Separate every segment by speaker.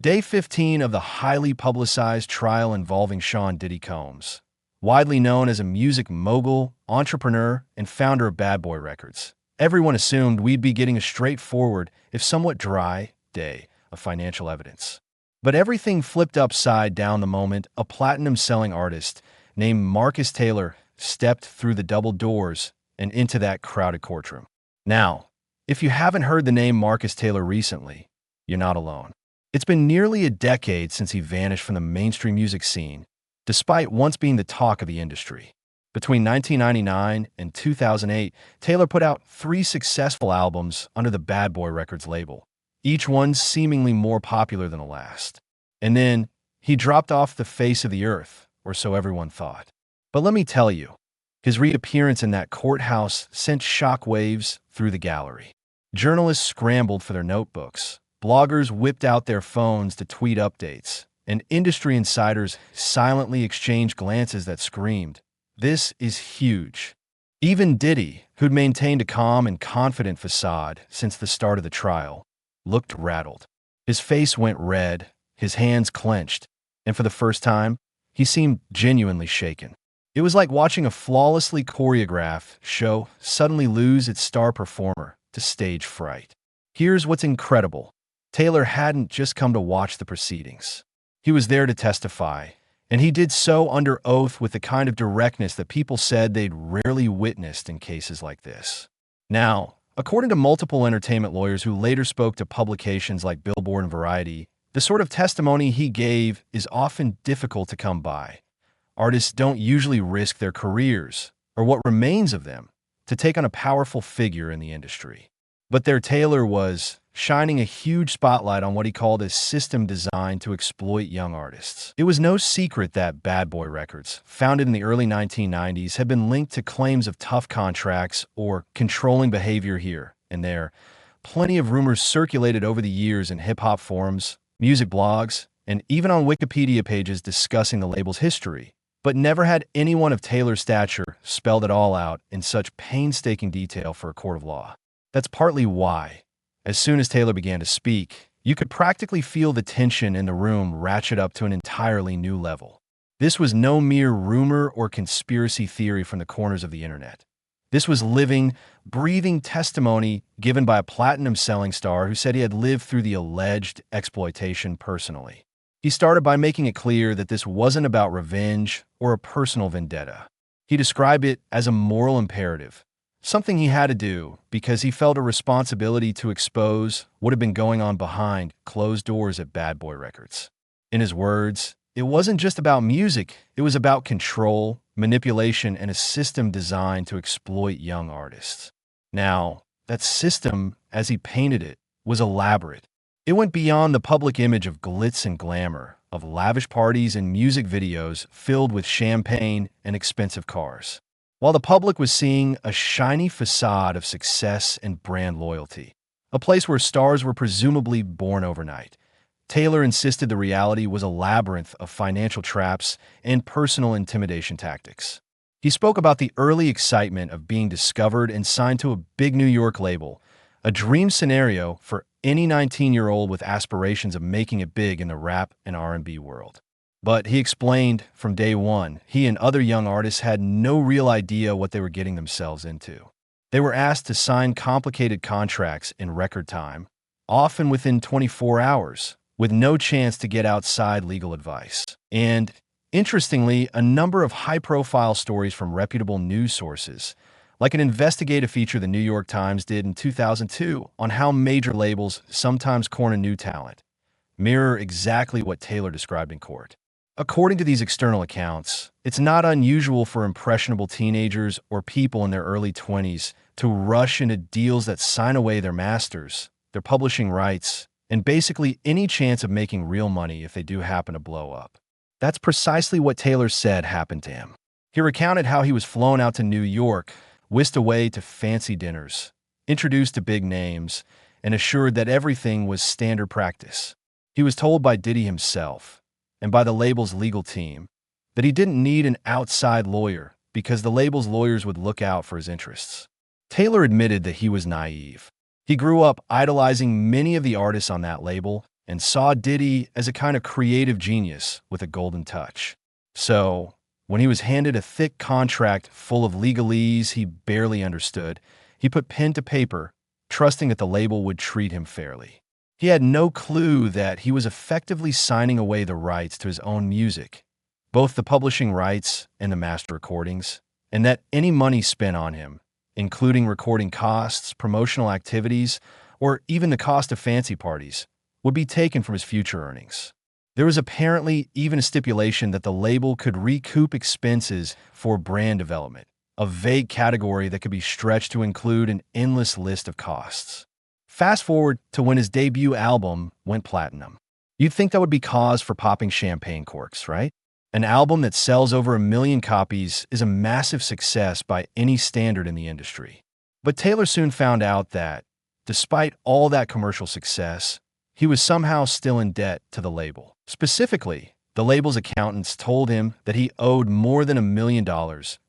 Speaker 1: Day 15 of the highly publicized trial involving Diddy Combs, widely known as a music mogul, entrepreneur, and founder of Bad Boy Records. Everyone assumed we'd be getting a straightforward, if somewhat dry, day of financial evidence. But everything flipped upside down the moment a platinum-selling artist named Marcus Taylor stepped through the double doors and into that crowded courtroom. Now, if you haven't heard the name Marcus Taylor recently, you're not alone. It's been nearly a decade since he vanished from the mainstream music scene, despite once being the talk of the industry. Between 1999 and 2008, Taylor put out 3 successful albums under the Bad Boy Records label, each one seemingly more popular than the last. And then, he dropped off the face of the earth, or so everyone thought. But let me tell you, his reappearance in that courthouse sent shockwaves through the gallery. Journalists scrambled for their notebooks, bloggers whipped out their phones to tweet updates, and industry insiders silently exchanged glances that screamed, "This is huge." Even Diddy, who'd maintained a calm and confident facade since the start of the trial, looked rattled. His face went red, his hands clenched, and for the first time, he seemed genuinely shaken. It was like watching a flawlessly choreographed show suddenly lose its star performer to stage fright. Here's what's incredible. Taylor hadn't just come to watch the proceedings. He was there to testify, and he did so under oath with the kind of directness that people said they'd rarely witnessed in cases like this. Now, according to multiple entertainment lawyers who later spoke to publications like Billboard and Variety, the sort of testimony he gave is often difficult to come by. Artists don't usually risk their careers, or what remains of them, to take on a powerful figure in the industry. But their Taylor was shining a huge spotlight on what he called a system designed to exploit young artists. It was no secret that Bad Boy Records, founded in the early 1990s, had been linked to claims of tough contracts or controlling behavior here and there. Plenty of rumors circulated over the years in hip-hop forums, music blogs, and even on Wikipedia pages discussing the label's history, but never had anyone of Taylor's stature spelled it all out in such painstaking detail for a court of law. That's partly why, as soon as Taylor began to speak, you could practically feel the tension in the room ratchet up to an entirely new level. This was no mere rumor or conspiracy theory from the corners of the internet. This was living, breathing testimony given by a platinum-selling star who said he had lived through the alleged exploitation personally. He started by making it clear that this wasn't about revenge or a personal vendetta. He described it as a moral imperative, something he had to do because he felt a responsibility to expose what had been going on behind closed doors at Bad Boy Records. In his words, it wasn't just about music, it was about control, manipulation, and a system designed to exploit young artists. Now, that system, as he painted it, was elaborate. It went beyond the public image of glitz and glamour, of lavish parties and music videos filled with champagne and expensive cars. While the public was seeing a shiny facade of success and brand loyalty, a place where stars were presumably born overnight, Taylor insisted the reality was a labyrinth of financial traps and personal intimidation tactics. He spoke about the early excitement of being discovered and signed to a big New York label, a dream scenario for any 19-year-old with aspirations of making it big in the rap and R&B world. But he explained from day one, he and other young artists had no real idea what they were getting themselves into. They were asked to sign complicated contracts in record time, often within 24 hours, with no chance to get outside legal advice. And, interestingly, a number of high-profile stories from reputable news sources, like an investigative feature the New York Times did in 2002 on how major labels sometimes corner new talent, mirror exactly what Taylor described in court. According to these external accounts, it's not unusual for impressionable teenagers or people in their early 20s to rush into deals that sign away their masters, their publishing rights, and basically any chance of making real money if they do happen to blow up. That's precisely what Taylor said happened to him. He recounted how he was flown out to New York, whisked away to fancy dinners, introduced to big names, and assured that everything was standard practice. He was told by Diddy himself, and by the label's legal team, that he didn't need an outside lawyer because the label's lawyers would look out for his interests. Taylor admitted that he was naive. He grew up idolizing many of the artists on that label and saw Diddy as a kind of creative genius with a golden touch. So, when he was handed a thick contract full of legalese he barely understood, he put pen to paper, trusting that the label would treat him fairly. He had no clue that he was effectively signing away the rights to his own music, both the publishing rights and the master recordings, and that any money spent on him, including recording costs, promotional activities, or even the cost of fancy parties, would be taken from his future earnings. There was apparently even a stipulation that the label could recoup expenses for brand development, a vague category that could be stretched to include an endless list of costs. Fast forward to when his debut album went platinum. You'd think that would be cause for popping champagne corks, right? An album that sells over 1 million copies is a massive success by any standard in the industry. But Taylor soon found out that, despite all that commercial success, he was somehow still in debt to the label. Specifically, the label's accountants told him that he owed more than $1 million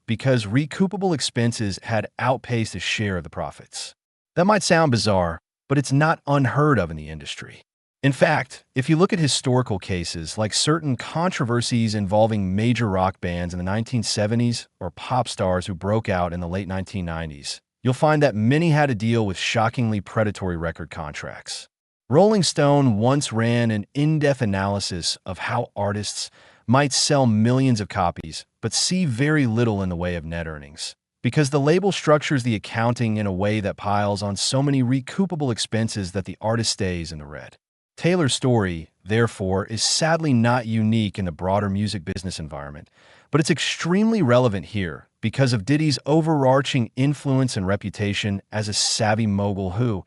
Speaker 1: because recoupable expenses had outpaced his share of the profits. That might sound bizarre, but it's not unheard of in the industry. In fact, if you look at historical cases like certain controversies involving major rock bands in the 1970s or pop stars who broke out in the late 1990s, you'll find that many had to deal with shockingly predatory record contracts. Rolling Stone once ran an in-depth analysis of how artists might sell millions of copies but see very little in the way of net earnings, because the label structures the accounting in a way that piles on so many recoupable expenses that the artist stays in the red. Taylor's story, therefore, is sadly not unique in the broader music business environment, but it's extremely relevant here because of Diddy's overarching influence and reputation as a savvy mogul who,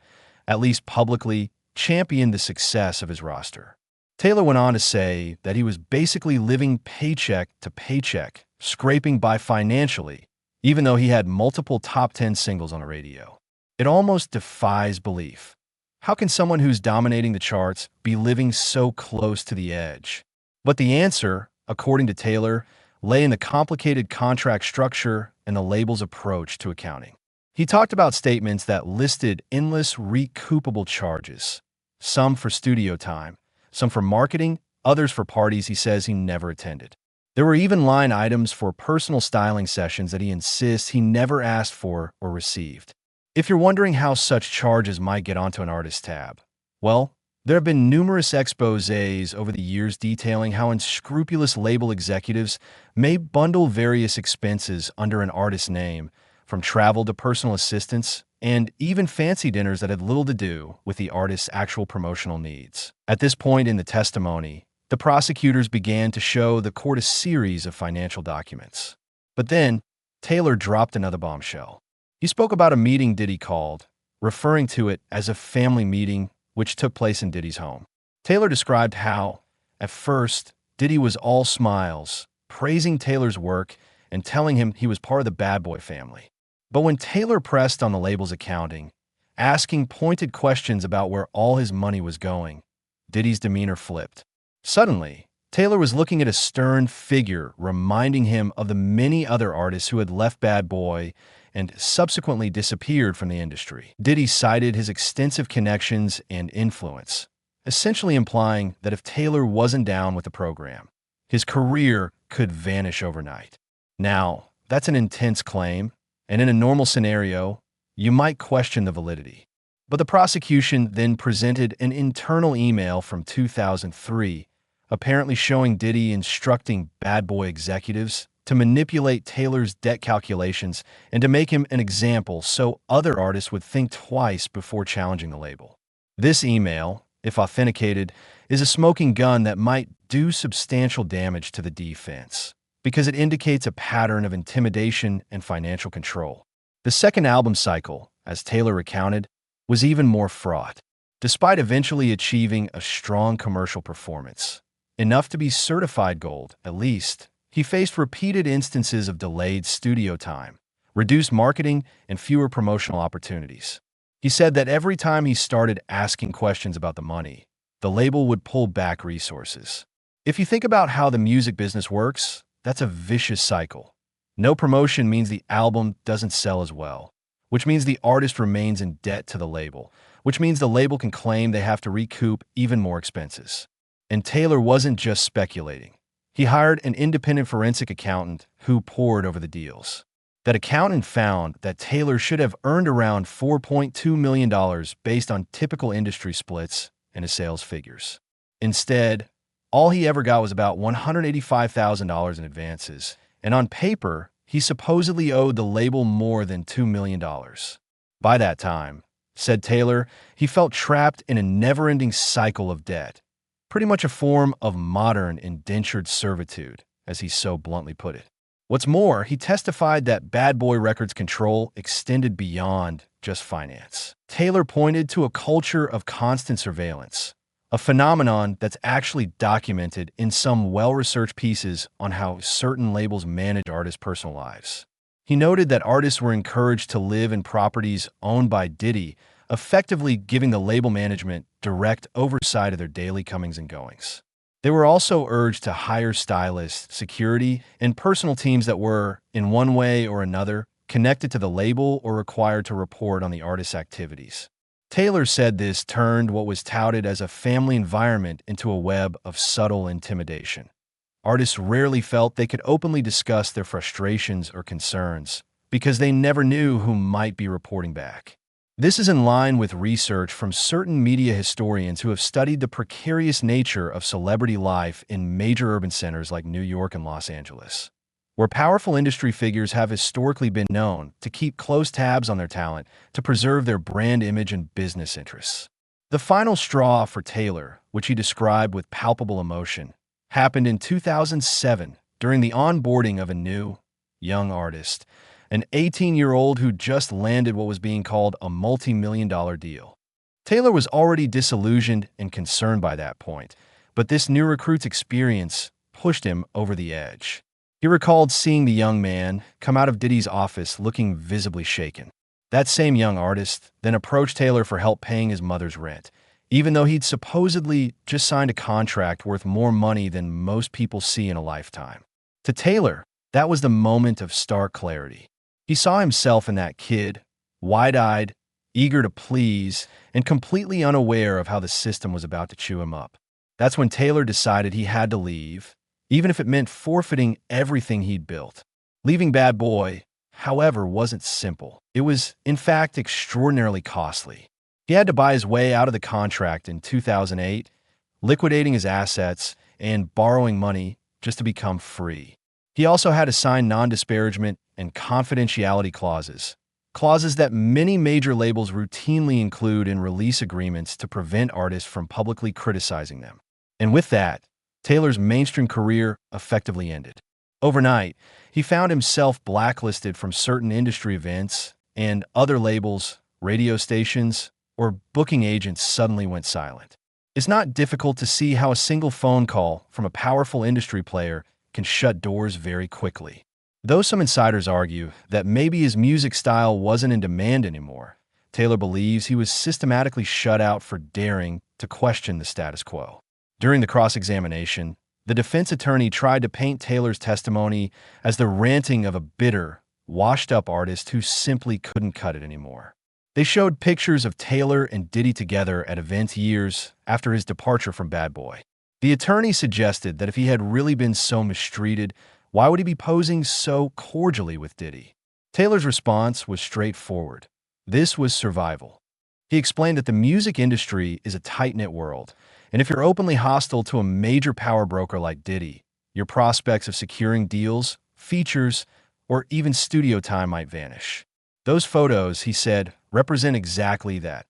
Speaker 1: at least publicly, championed the success of his roster. Taylor went on to say that he was basically living paycheck to paycheck, scraping by financially, even though he had multiple top 10 singles on the radio. It almost defies belief. How can someone who's dominating the charts be living so close to the edge? But the answer, according to Taylor, lay in the complicated contract structure and the label's approach to accounting. He talked about statements that listed endless recoupable charges, some for studio time, some for marketing, others for parties he says he never attended. There were even line items for personal styling sessions that he insists he never asked for or received. If you're wondering how such charges might get onto an artist's tab, well, there have been numerous exposés over the years detailing how unscrupulous label executives may bundle various expenses under an artist's name, from travel to personal assistance, and even fancy dinners that had little to do with the artist's actual promotional needs. At this point in the testimony, the prosecutors began to show the court a series of financial documents. But then, Taylor dropped another bombshell. He spoke about a meeting Diddy called, referring to it as a family meeting which took place in Diddy's home. Taylor described how, at first, Diddy was all smiles, praising Taylor's work and telling him he was part of the Bad Boy family. But when Taylor pressed on the label's accounting, asking pointed questions about where all his money was going, Diddy's demeanor flipped. Suddenly, Taylor was looking at a stern figure reminding him of the many other artists who had left Bad Boy and subsequently disappeared from the industry. Diddy cited his extensive connections and influence, essentially implying that if Taylor wasn't down with the program, his career could vanish overnight. Now, that's an intense claim, and in a normal scenario, you might question the validity. But the prosecution then presented an internal email from 2003, apparently showing Diddy instructing Bad Boy executives to manipulate Taylor's debt calculations and to make him an example so other artists would think twice before challenging the label. This email, if authenticated, is a smoking gun that might do substantial damage to the defense, because it indicates a pattern of intimidation and financial control. The second album cycle, as Taylor recounted, was even more fraught. Despite eventually achieving a strong commercial performance, enough to be certified gold, at least, he faced repeated instances of delayed studio time, reduced marketing, and fewer promotional opportunities. He said that every time he started asking questions about the money, the label would pull back resources. If you think about how the music business works, that's a vicious cycle. No promotion means the album doesn't sell as well, which means the artist remains in debt to the label, which means the label can claim they have to recoup even more expenses. And Taylor wasn't just speculating. He hired an independent forensic accountant who pored over the deals. That accountant found that Taylor should have earned around $4.2 million based on typical industry splits and his sales figures. Instead, all he ever got was about $185,000 in advances, and on paper, he supposedly owed the label more than $2 million. By that time, said Taylor, he felt trapped in a never-ending cycle of debt, pretty much a form of modern indentured servitude, as he so bluntly put it. What's more, he testified that Bad Boy Records' control extended beyond just finance. Taylor pointed to a culture of constant surveillance, a phenomenon that's actually documented in some well-researched pieces on how certain labels manage artists' personal lives. He noted that artists were encouraged to live in properties owned by Diddy, effectively giving the label management direct oversight of their daily comings and goings. They were also urged to hire stylists, security, and personal teams that were, in one way or another, connected to the label or required to report on the artist's activities. Taylor said this turned what was touted as a family environment into a web of subtle intimidation. Artists rarely felt they could openly discuss their frustrations or concerns because they never knew who might be reporting back. This is in line with research from certain media historians who have studied the precarious nature of celebrity life in major urban centers like New York and Los Angeles, where powerful industry figures have historically been known to keep close tabs on their talent to preserve their brand image and business interests. The final straw for Taylor, which he described with palpable emotion, happened in 2007 during the onboarding of a new, young artist, an 18-year-old who just landed what was being called a multi-million-dollar deal. Taylor was already disillusioned and concerned by that point, but this new recruit's experience pushed him over the edge. He recalled seeing the young man come out of Diddy's office looking visibly shaken. That same young artist then approached Taylor for help paying his mother's rent, even though he'd supposedly just signed a contract worth more money than most people see in a lifetime. To Taylor, that was the moment of stark clarity. He saw himself in that kid, wide-eyed, eager to please, and completely unaware of how the system was about to chew him up. That's when Taylor decided he had to leave, even if it meant forfeiting everything he'd built. Leaving Bad Boy, however, wasn't simple. It was, in fact, extraordinarily costly. He had to buy his way out of the contract in 2008, liquidating his assets and borrowing money just to become free. He also had to sign non-disparagement and confidentiality clauses that many major labels routinely include in release agreements to prevent artists from publicly criticizing them. And with that, Taylor's mainstream career effectively ended. Overnight, he found himself blacklisted from certain industry events, and other labels, radio stations, or booking agents suddenly went silent. It's not difficult to see how a single phone call from a powerful industry player can shut doors very quickly. Though some insiders argue that maybe his music style wasn't in demand anymore, Taylor believes he was systematically shut out for daring to question the status quo. During the cross-examination, the defense attorney tried to paint Taylor's testimony as the ranting of a bitter, washed-up artist who simply couldn't cut it anymore. They showed pictures of Taylor and Diddy together at events years after his departure from Bad Boy. The attorney suggested that if he had really been so mistreated, why would he be posing so cordially with Diddy? Taylor's response was straightforward. This was survival. He explained that the music industry is a tight-knit world, and if you're openly hostile to a major power broker like Diddy, your prospects of securing deals, features, or even studio time might vanish. Those photos, he said, represent exactly that.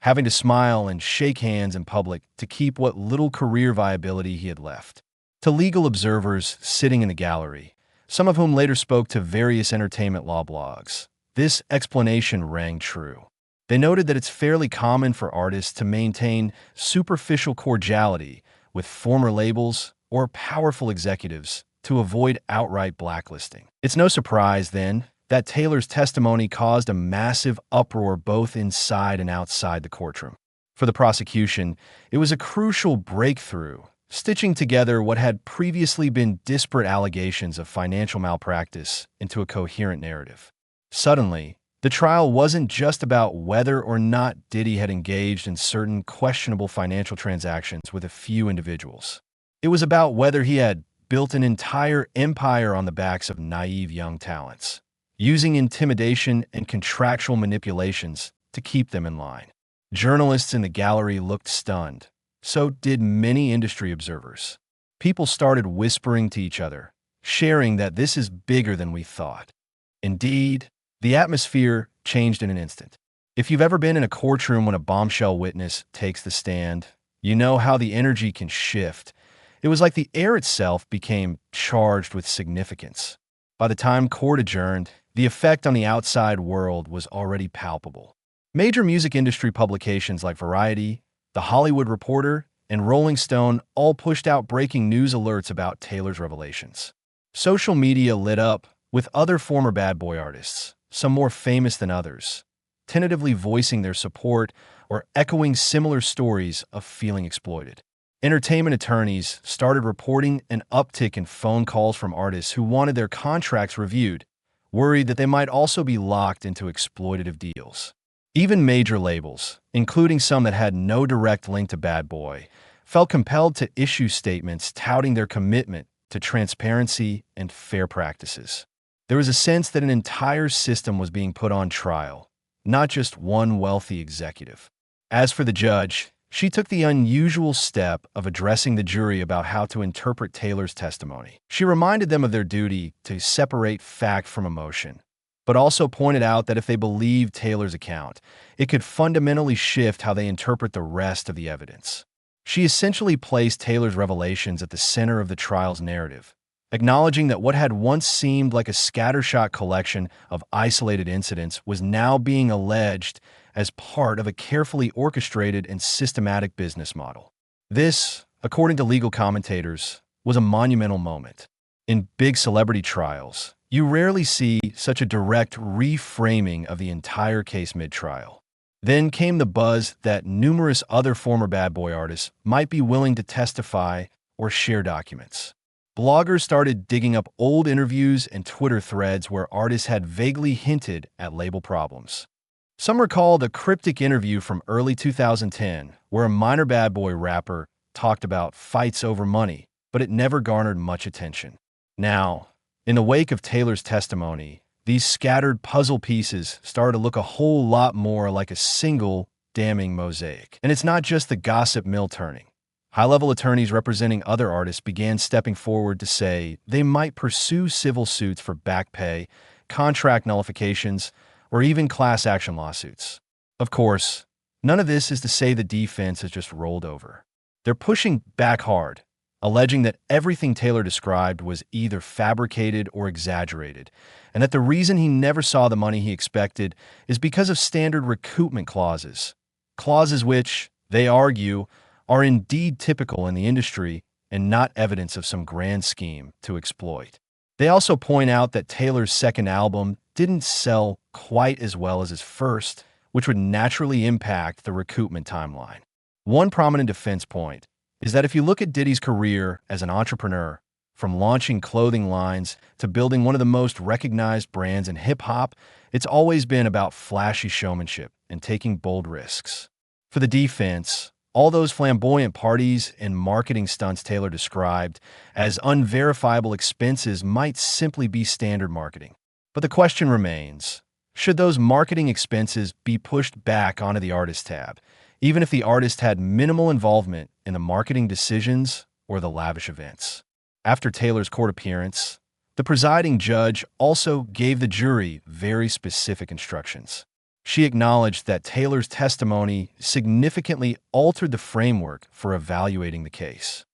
Speaker 1: Having to smile and shake hands in public to keep what little career viability he had left. To legal observers sitting in the gallery, some of whom later spoke to various entertainment law blogs, this explanation rang true. They noted that it's fairly common for artists to maintain superficial cordiality with former labels or powerful executives to avoid outright blacklisting. It's no surprise, then, that Taylor's testimony caused a massive uproar both inside and outside the courtroom. For the prosecution, it was a crucial breakthrough, stitching together what had previously been disparate allegations of financial malpractice into a coherent narrative. Suddenly, The trial wasn't just about whether or not Diddy had engaged in certain questionable financial transactions with a few individuals. It was about whether he had built an entire empire on the backs of naive young talents, using intimidation and contractual manipulations to keep them in line. Journalists in the gallery looked stunned. So did many industry observers. People started whispering to each other, sharing that this is bigger than we thought. Indeed, the atmosphere changed in an instant. If you've ever been in a courtroom when a bombshell witness takes the stand, you know how the energy can shift. It was like the air itself became charged with significance. By the time court adjourned, the effect on the outside world was already palpable. Major music industry publications like Variety, The Hollywood Reporter, and Rolling Stone all pushed out breaking news alerts about Taylor's revelations. Social media lit up with other former Bad Boy artists, some more famous than others, tentatively voicing their support or echoing similar stories of feeling exploited. Entertainment attorneys started reporting an uptick in phone calls from artists who wanted their contracts reviewed, worried that they might also be locked into exploitative deals. Even major labels, including some that had no direct link to Bad Boy, felt compelled to issue statements touting their commitment to transparency and fair practices. There was a sense that an entire system was being put on trial, not just one wealthy executive. As for the judge, she took the unusual step of addressing the jury about how to interpret Taylor's testimony. She reminded them of their duty to separate fact from emotion, but also pointed out that if they believed Taylor's account, it could fundamentally shift how they interpret the rest of the evidence. She essentially placed Taylor's revelations at the center of the trial's narrative, acknowledging that what had once seemed like a scattershot collection of isolated incidents was now being alleged as part of a carefully orchestrated and systematic business model. This, according to legal commentators, was a monumental moment. In big celebrity trials, you rarely see such a direct reframing of the entire case mid-trial. Then came the buzz that numerous other former Bad Boy artists might be willing to testify or share documents. Bloggers started digging up old interviews and Twitter threads where artists had vaguely hinted at label problems. Some recall the cryptic interview from early 2010 where a minor Bad Boy rapper talked about fights over money, but it never garnered much attention. Now, in the wake of Taylor's testimony, these scattered puzzle pieces started to look a whole lot more like a single damning mosaic. And it's not just the gossip mill turning. High-level attorneys representing other artists began stepping forward to say they might pursue civil suits for back pay, contract nullifications, or even class action lawsuits. Of course, none of this is to say the defense has just rolled over. They're pushing back hard, alleging that everything Taylor described was either fabricated or exaggerated, and that the reason he never saw the money he expected is because of standard recoupment clauses. Clauses which, they argue, are indeed typical in the industry and not evidence of some grand scheme to exploit. They also point out that Taylor's second album didn't sell quite as well as his first, which would naturally impact the recoupment timeline. One prominent defense point is that if you look at Diddy's career as an entrepreneur, from launching clothing lines to building one of the most recognized brands in hip-hop, it's always been about flashy showmanship and taking bold risks. For the defense, all those flamboyant parties and marketing stunts Taylor described as unverifiable expenses might simply be standard marketing. But the question remains, should those marketing expenses be pushed back onto the artist tab, even if the artist had minimal involvement in the marketing decisions or the lavish events? After Taylor's court appearance, the presiding judge also gave the jury very specific instructions. She acknowledged that Taylor's testimony significantly altered the framework for evaluating the case.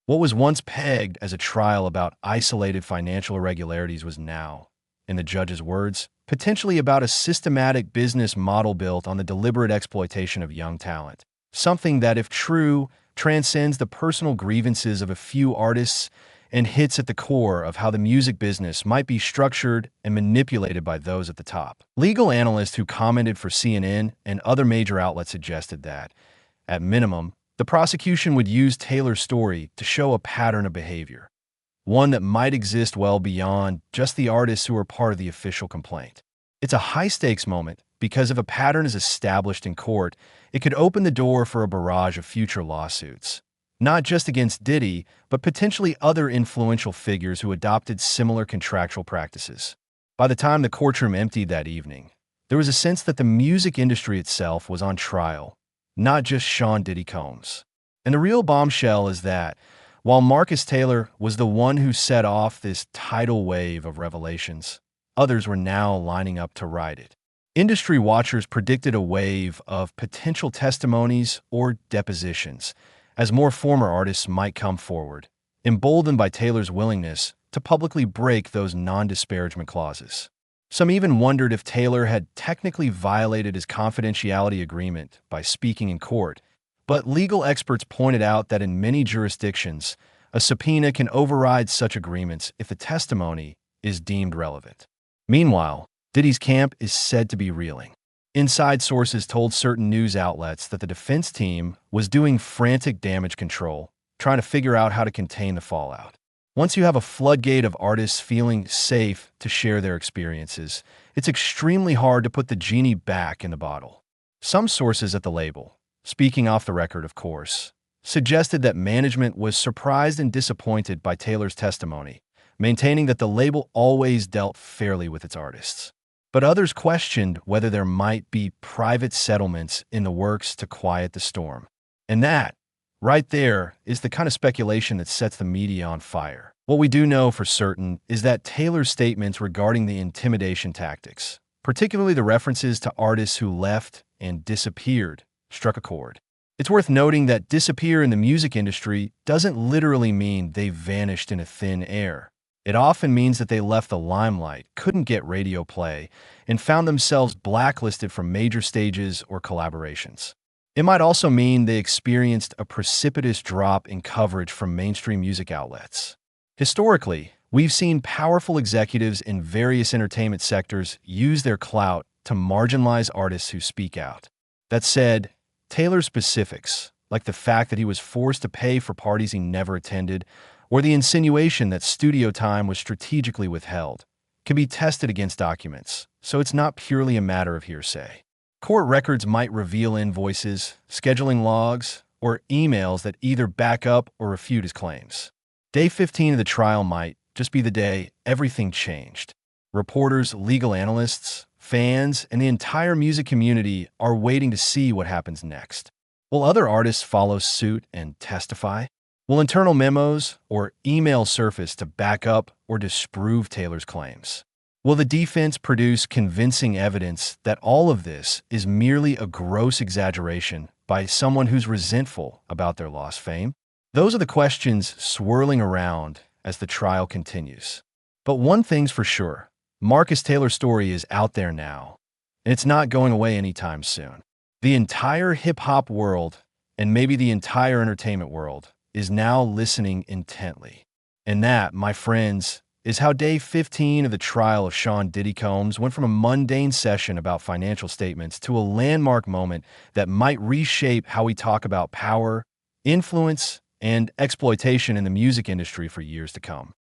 Speaker 1: What was once pegged as a trial about isolated financial irregularities was now, in the judge's words, potentially about a systematic business model built on the deliberate exploitation of young talent. Something that, if true, transcends the personal grievances of a few artists and hits at the core of how the music business might be structured and manipulated by those at the top. Legal analysts who commented for CNN and other major outlets suggested that, at minimum, the prosecution would use Taylor's story to show a pattern of behavior, one that might exist well beyond just the artists who are part of the official complaint. It's a high-stakes moment because if a pattern is established in court, it could open the door for a barrage of future lawsuits, not just against Diddy, but potentially other influential figures who adopted similar contractual practices. By the time the courtroom emptied that evening, there was a sense that the music industry itself was on trial, not just Sean Diddy Combs. And the real bombshell is that, while Marcus Taylor was the one who set off this tidal wave of revelations, others were now lining up to ride it. Industry watchers predicted a wave of potential testimonies or depositions, as more former artists might come forward, emboldened by Taylor's willingness to publicly break those non-disparagement clauses. Some even wondered if Taylor had technically violated his confidentiality agreement by speaking in court, but legal experts pointed out that in many jurisdictions, a subpoena can override such agreements if the testimony is deemed relevant. Meanwhile, Diddy's camp is said to be reeling. Inside sources told certain news outlets that the defense team was doing frantic damage control, trying to figure out how to contain the fallout. Once you have a floodgate of artists feeling safe to share their experiences, it's extremely hard to put the genie back in the bottle. Some sources at the label, speaking off the record of course, suggested that management was surprised and disappointed by Taylor's testimony, maintaining that the label always dealt fairly with its artists. But others questioned whether there might be private settlements in the works to quiet the storm. And that, right there, is the kind of speculation that sets the media on fire. What we do know for certain is that Taylor's statements regarding the intimidation tactics, particularly the references to artists who left and disappeared, struck a chord. It's worth noting that disappear in the music industry doesn't literally mean they vanished into thin air. It often means that they left the limelight, couldn't get radio play, and found themselves blacklisted from major stages or collaborations. It might also mean they experienced a precipitous drop in coverage from mainstream music outlets. Historically, we've seen powerful executives in various entertainment sectors use their clout to marginalize artists who speak out. That said, Taylor's specifics, like the fact that he was forced to pay for parties he never attended, or the insinuation that studio time was strategically withheld, can be tested against documents, so it's not purely a matter of hearsay. Court records might reveal invoices, scheduling logs, or emails that either back up or refute his claims. Day 15 of the trial might just be the day everything changed. Reporters, legal analysts, fans, and the entire music community are waiting to see what happens next. Will other artists follow suit and testify? Will internal memos or emails surface to back up or disprove Taylor's claims? Will the defense produce convincing evidence that all of this is merely a gross exaggeration by someone who's resentful about their lost fame? Those are the questions swirling around as the trial continues. But one thing's for sure, Marcus Taylor's story is out there now, and it's not going away anytime soon. The entire hip-hop world, and maybe the entire entertainment world, is now listening intently. And that, my friends, is how day 15 of the trial of Sean Diddy Combs went from a mundane session about financial statements to a landmark moment that might reshape how we talk about power, influence, and exploitation in the music industry for years to come.